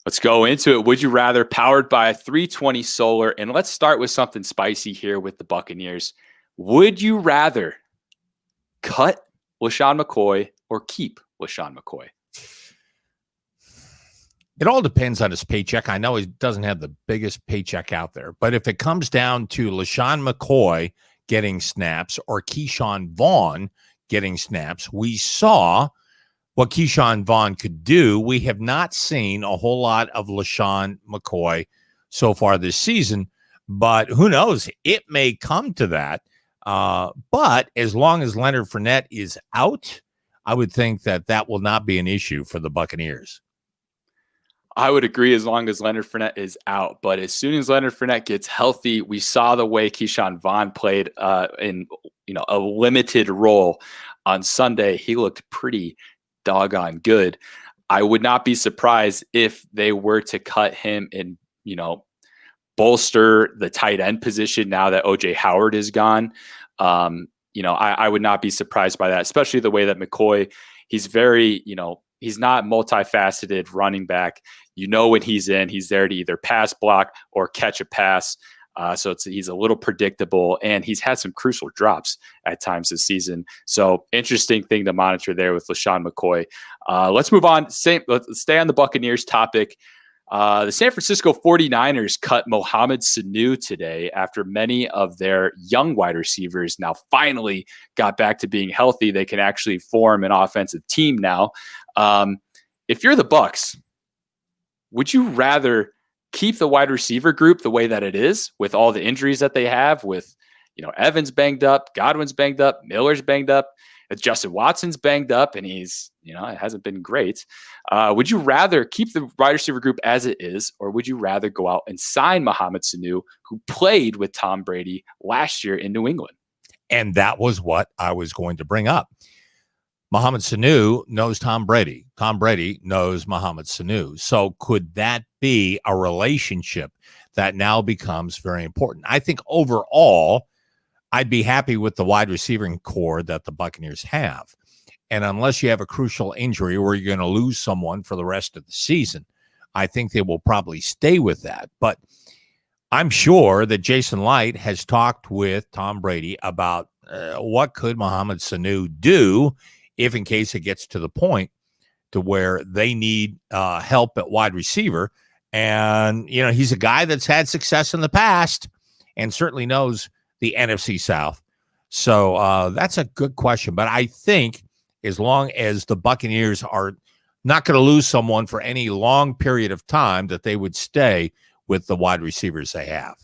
Let's go into it. Would you rather, powered by 320 Solar? And let's start with something spicy here with the Buccaneers. Would you rather cut LaShawn McCoy or keep LaShawn McCoy? It all depends on his paycheck. I know he doesn't have the biggest paycheck out there, but if it comes down to LaShawn McCoy getting snaps or Keyshawn Vaughn getting snaps, we saw what Keyshawn Vaughn could do. We have not seen a whole lot of LaShawn McCoy so far this season, but who knows? It may come to that. But as long as Leonard Fournette is out, I would think that will not be an issue for the Buccaneers. I would agree as long as Leonard Fournette is out. But as soon as Leonard Fournette gets healthy, we saw the way Keyshawn Vaughn played in a limited role on Sunday. He looked pretty doggone good. I would not be surprised if they were to cut him and, bolster the tight end position now that OJ Howard is gone. I would not be surprised by that, especially the way that McCoy, he's very, he's not multifaceted running back. When he's in, he's there to either pass block or catch a pass. So he's a little predictable, and he's had some crucial drops at times this season. So interesting thing to monitor there with LaShawn McCoy. Let's move on. Let's stay on the Buccaneers topic. The San Francisco 49ers cut Mohamed Sanu today after many of their young wide receivers now finally got back to being healthy. They can actually form an offensive team now. if you're the Bucs, would you rather keep the wide receiver group the way that it is with all the injuries that they have with, Evans banged up, Godwin's banged up, Miller's banged up, Justin Watson's banged up, and he's, it hasn't been great. Would you rather keep the wide receiver group as it is, or would you rather go out and sign Mohamed Sanu, who played with Tom Brady last year in New England? And that was what I was going to bring up. Mohamed Sanu knows Tom Brady. Tom Brady knows Mohamed Sanu. So could that be a relationship that now becomes very important? I think overall, I'd be happy with the wide receiving core that the Buccaneers have. And unless you have a crucial injury where you're going to lose someone for the rest of the season, I think they will probably stay with that. But I'm sure that Jason Light has talked with Tom Brady about what could Mohamed Sanu do if in case it gets to the point to where they need help at wide receiver. And, he's a guy that's had success in the past and certainly knows the NFC South. So that's a good question. But I think as long as the Buccaneers are not going to lose someone for any long period of time, that they would stay with the wide receivers they have.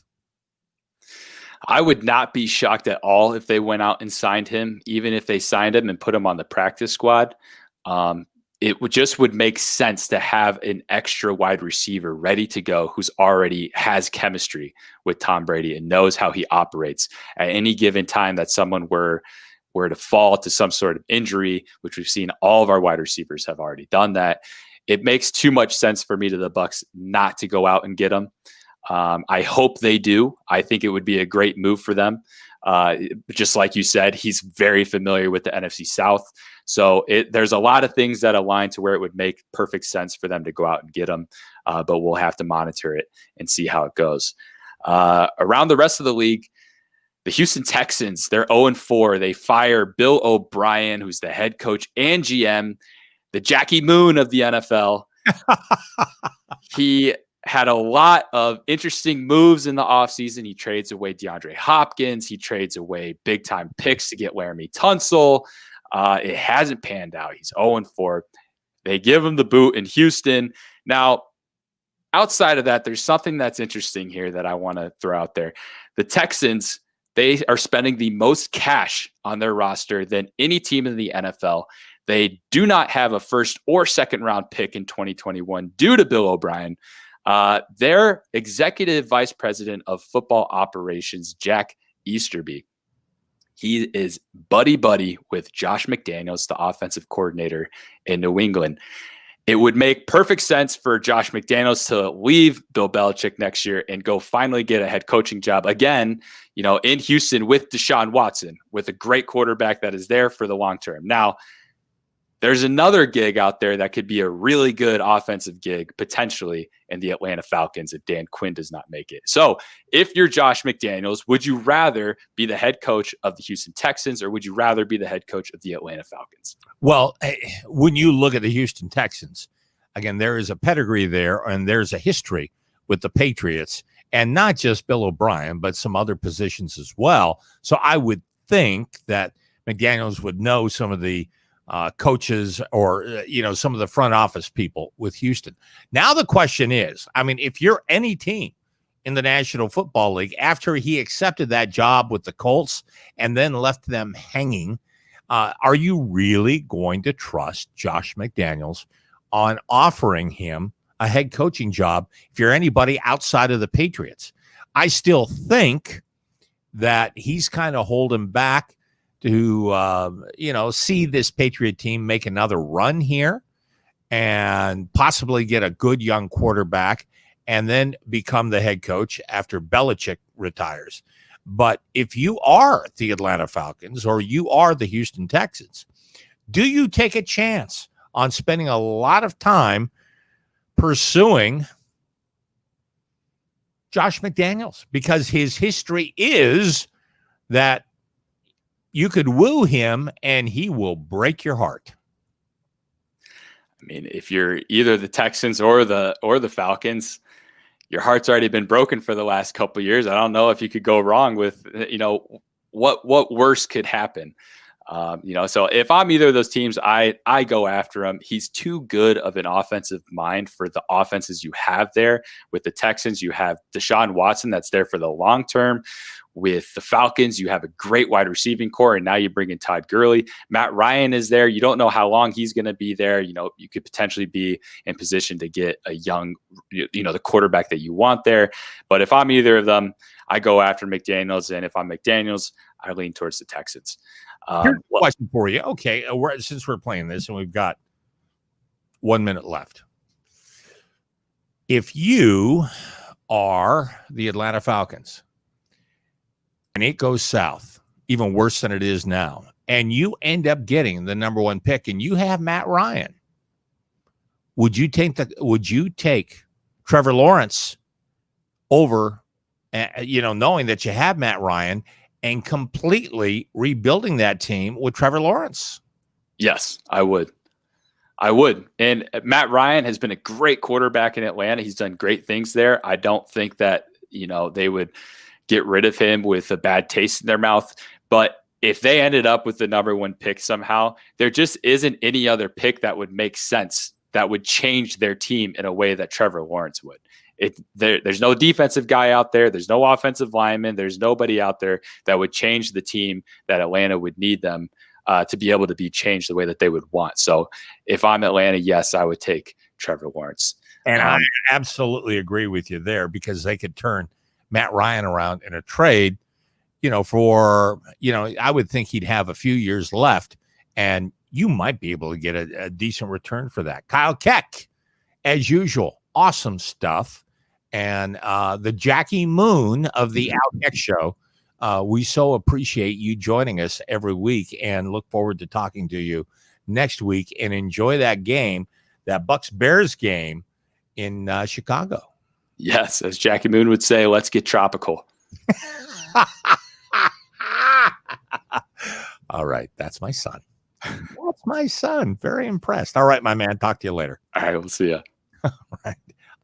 I would not be shocked at all if they went out and signed him, even if they signed him and put him on the practice squad. It would make sense to have an extra wide receiver ready to go who's already has chemistry with Tom Brady and knows how he operates at any given time that someone were to fall to some sort of injury, which we've seen all of our wide receivers have already done that. It makes too much sense for me to the Bucs not to go out and get him. I hope they do. I think it would be a great move for them. Just like you said, he's very familiar with the NFC South. So there's a lot of things that align to where it would make perfect sense for them to go out and get him. But we'll have to monitor it and see how it goes. Around the rest of the league, the Houston Texans, they're 0-4. They fire Bill O'Brien, who's the head coach and GM, the Jackie Moon of the NFL. He had a lot of interesting moves in the offseason. He trades away DeAndre Hopkins. He trades away big-time picks to get Laramie Tunsil. It hasn't panned out. He's 0-4. They give him the boot in Houston. Now, outside of that, there's something that's interesting here that I want to throw out there. The Texans, they are spending the most cash on their roster than any team in the NFL. They do not have a first or second round pick in 2021 due to Bill O'Brien. Their executive vice president of football operations, Jack Easterby, he is buddy with Josh McDaniels, the offensive coordinator in New England. It would make perfect sense for Josh McDaniels to leave Bill Belichick next year and go finally get a head coaching job again, in Houston with Deshaun Watson, with a great quarterback that is there for the long term. Now, there's another gig out there that could be a really good offensive gig, potentially, in the Atlanta Falcons if Dan Quinn does not make it. So if you're Josh McDaniels, would you rather be the head coach of the Houston Texans or would you rather be the head coach of the Atlanta Falcons? Well, when you look at the Houston Texans, again, there is a pedigree there and there's a history with the Patriots, and not just Bill O'Brien, but some other positions as well. So I would think that McDaniels would know some of the coaches or, some of the front office people with Houston. Now the question is, if you're any team in the National Football League, after he accepted that job with the Colts and then left them hanging, are you really going to trust Josh McDaniels on offering him a head coaching job if you're anybody outside of the Patriots? I still think that he's kind of holding back to, see this Patriot team make another run here and possibly get a good young quarterback and then become the head coach after Belichick retires. But if you are the Atlanta Falcons or you are the Houston Texans, do you take a chance on spending a lot of time pursuing Josh McDaniels? Because his history is that you could woo him and he will break your heart. If you're either the Texans or the Falcons, your heart's already been broken for the last couple of years. I don't know if you could go wrong with, what worse could happen. So if I'm either of those teams, I go after him. He's too good of an offensive mind for the offenses you have there. With the Texans, you have Deshaun Watson that's there for the long term. With the Falcons, you have a great wide receiving core, and now you bring in Todd Gurley. Matt Ryan is there. You don't know how long he's going to be there. You could potentially be in position to get a young, the quarterback that you want there. But if I'm either of them, I go after McDaniels, and if I'm McDaniels, I lean towards the Texans. Here's a question for you. Okay, since we're playing this and we've got 1 minute left, if you are the Atlanta Falcons and it goes south, even worse than it is now, and you end up getting the number 1 pick and you have Matt Ryan, would you take Trevor Lawrence over, knowing that you have Matt Ryan, and completely rebuilding that team with Trevor Lawrence? Yes, I would. And Matt Ryan has been a great quarterback in Atlanta. He's done great things there. I don't think that, they would get rid of him with a bad taste in their mouth. But if they ended up with the number 1 pick somehow, there just isn't any other pick that would make sense, that would change their team in a way that Trevor Lawrence would. There's no defensive guy out there. There's no offensive lineman. There's nobody out there that would change the team that Atlanta would need them to be able to be changed the way that they would want. So if I'm Atlanta, yes, I would take Trevor Lawrence. And I absolutely agree with you there, because they could turn Matt Ryan around in a trade, I would think he'd have a few years left, and you might be able to get a decent return for that. Kyle Keck, as usual, awesome stuff. And the Jackie Moon of the Outback Show, we so appreciate you joining us every week, and look forward to talking to you next week, and enjoy that game, that Bucs Bears game in Chicago. Yes, as Jackie Moon would say, let's get tropical. All right, that's my son. That's my son. Very impressed. All right, my man. Talk to you later. All right, we'll see you. All right.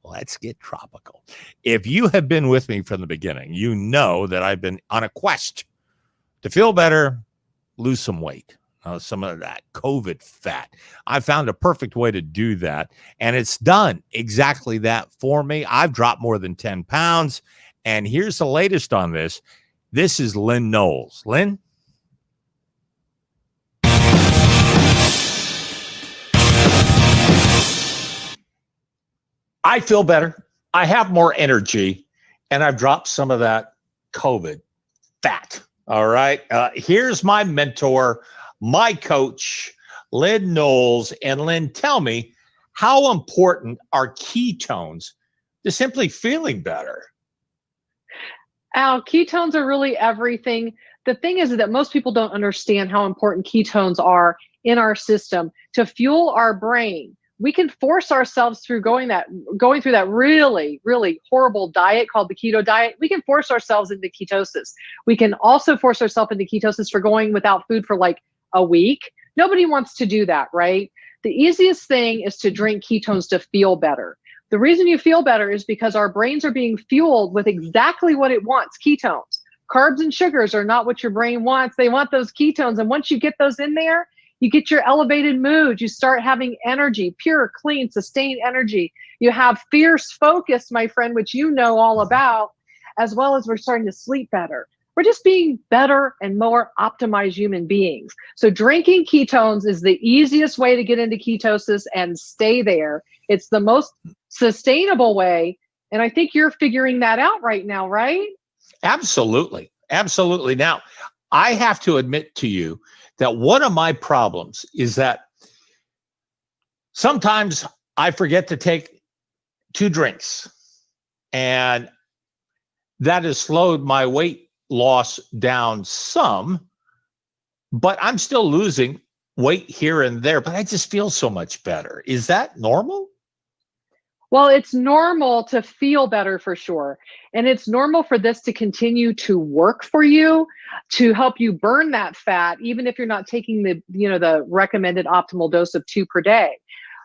Let's get tropical. If you have been with me from the beginning, you know that I've been on a quest to feel better, lose some weight, some of that COVID fat. I found a perfect way to do that, and it's done exactly that for me. I've dropped more than 10 pounds, and here's the latest on this. This is Lynn Knowles. Lynn? I feel better. I have more energy, and I've dropped some of that COVID fat. All right. Here's my mentor, my coach, Lynn Knowles. And Lynn, tell me, how important are ketones to simply feeling better? Al, ketones are really everything. The thing is that most people don't understand how important ketones are in our system to fuel our brain. We can force ourselves through going through that really, really horrible diet called the keto diet. We can force ourselves into ketosis. We can also force ourselves into ketosis for going without food for like a week. Nobody wants to do that, right? The easiest thing is to drink ketones to feel better. The reason you feel better is because our brains are being fueled with exactly what it wants, ketones. Carbs and sugars are not what your brain wants. They want those ketones. And once you get those in there, you get your elevated mood. You start having energy, pure, clean, sustained energy. You have fierce focus, my friend, which you know all about, as well as we're starting to sleep better. We're just being better and more optimized human beings. So drinking ketones is the easiest way to get into ketosis and stay there. It's the most sustainable way. And I think you're figuring that out right now, right? Absolutely. Absolutely. Now, I have to admit to you that one of my problems is that sometimes I forget to take 2 drinks, and that has slowed my weight loss down some, but I'm still losing weight here and there, but I just feel so much better. Is that normal? Well, it's normal to feel better for sure. And it's normal for this to continue to work for you, to help you burn that fat, even if you're not taking the recommended optimal dose of 2 per day.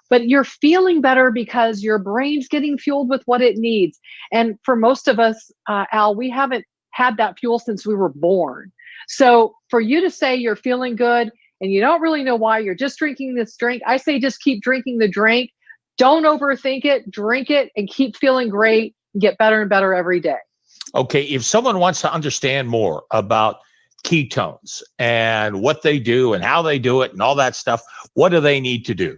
But you're feeling better because your brain's getting fueled with what it needs. And for most of us, Al, we haven't had that fuel since we were born. So for you to say you're feeling good and you don't really know why, you're just drinking this drink, I say just keep drinking the drink. Don't overthink it, drink it, and keep feeling great and get better and better every day. Okay, if someone wants to understand more about ketones and what they do and how they do it and all that stuff, what do they need to do?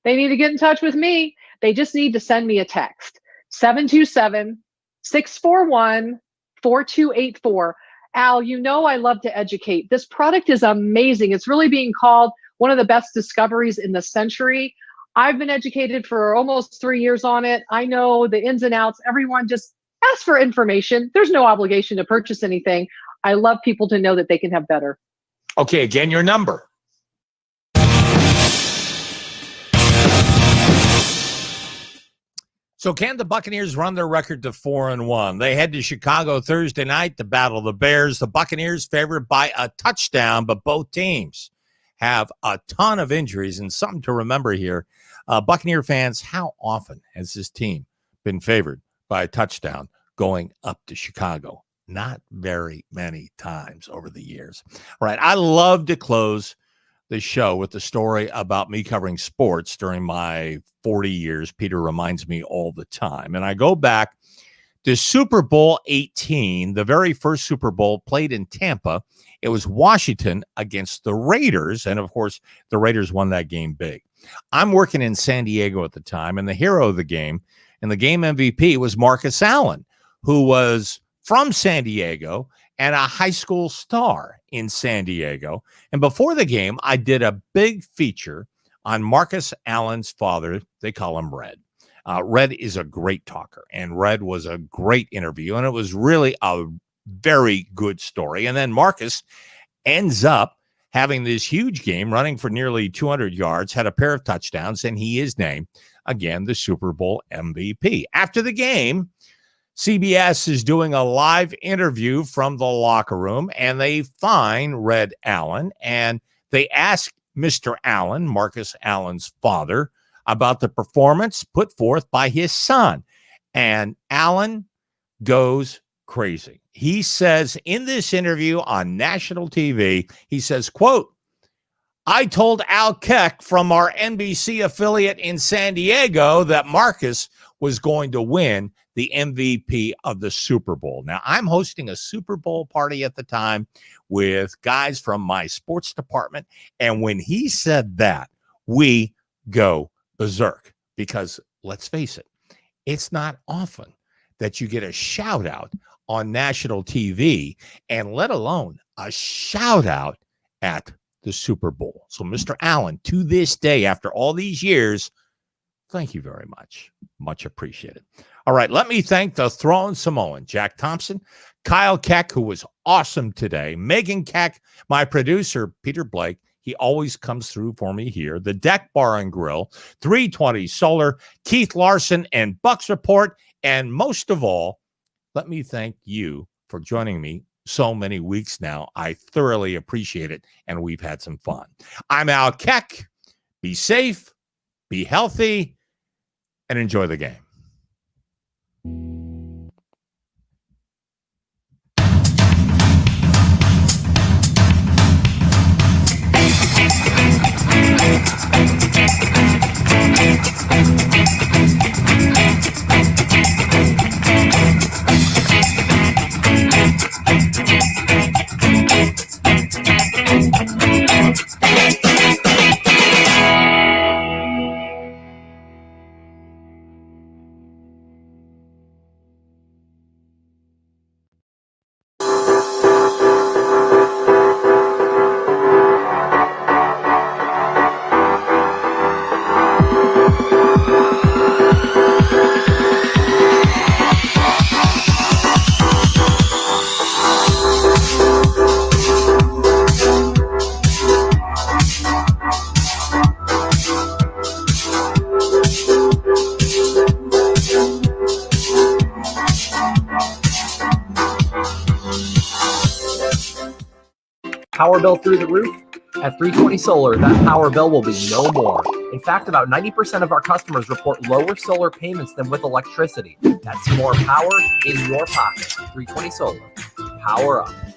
They need to get in touch with me. They just need to send me a text, 727-641-4284. Al, you know I love to educate. This product is amazing. It's really being called one of the best discoveries in the century. I've been educated for almost 3 years on it. I know the ins and outs. Everyone just ask for information. There's no obligation to purchase anything. I love people to know that they can have better. Okay, again, your number. So can the Buccaneers run their record to 4-1? They head to Chicago Thursday night to battle the Bears. The Buccaneers favored by a touchdown, but both teams have a ton of injuries. And something to remember here, Buccaneer fans, how often has this team been favored by a touchdown going up to Chicago? Not very many times over the years. All right, I love to close the show with the story about me covering sports during my 40 years. Peter reminds me all the time. And I go back to Super Bowl 18, the very first Super Bowl played in Tampa. It was Washington against the Raiders. And of course, the Raiders won that game big. I'm working in San Diego at the time, and the hero of the game and the game MVP was Marcus Allen, who was from San Diego and a high school star in San Diego. And before the game, I did a big feature on Marcus Allen's father. They call him Red. Red is a great talker, and Red was a great interview, and it was really a very good story. And then Marcus ends up having this huge game, running for nearly 200 yards, had a pair of touchdowns, and he is named, again, the Super Bowl MVP. After the game, CBS is doing a live interview from the locker room, and they find Red Allen, and they ask Mr. Allen, Marcus Allen's father, about the performance put forth by his son. And Allen goes crazy. He says in this interview on national TV, he says, quote, "I told Al Keck from our NBC affiliate in San Diego that Marcus was going to win the MVP of the Super Bowl." Now, I'm hosting a Super Bowl party at the time with guys from my sports department. And when he said that, we go berserk, because let's face it, it's not often that you get a shout out on national TV, and let alone a shout out at the Super Bowl. So Mr. Allen, to this day, after all these years, thank you very much. Much appreciated. All right, let me thank the Throne Samoan, Jack Thompson, Kyle Keck, who was awesome today, Megan Keck, my producer, Peter Blake. He always comes through for me here. The Deck Bar and Grill, 320 Solar, Keith Larson, and Bucs Report. And most of all, let me thank you for joining me so many weeks now. I thoroughly appreciate it, and we've had some fun. I'm Al Keck. Be safe, be healthy, and enjoy the game. Power bill through the roof? At 320 Solar, that power bill will be no more. In fact, about 90% of our customers report lower solar payments than with electricity. That's more power in your pocket. 320 Solar. Power up.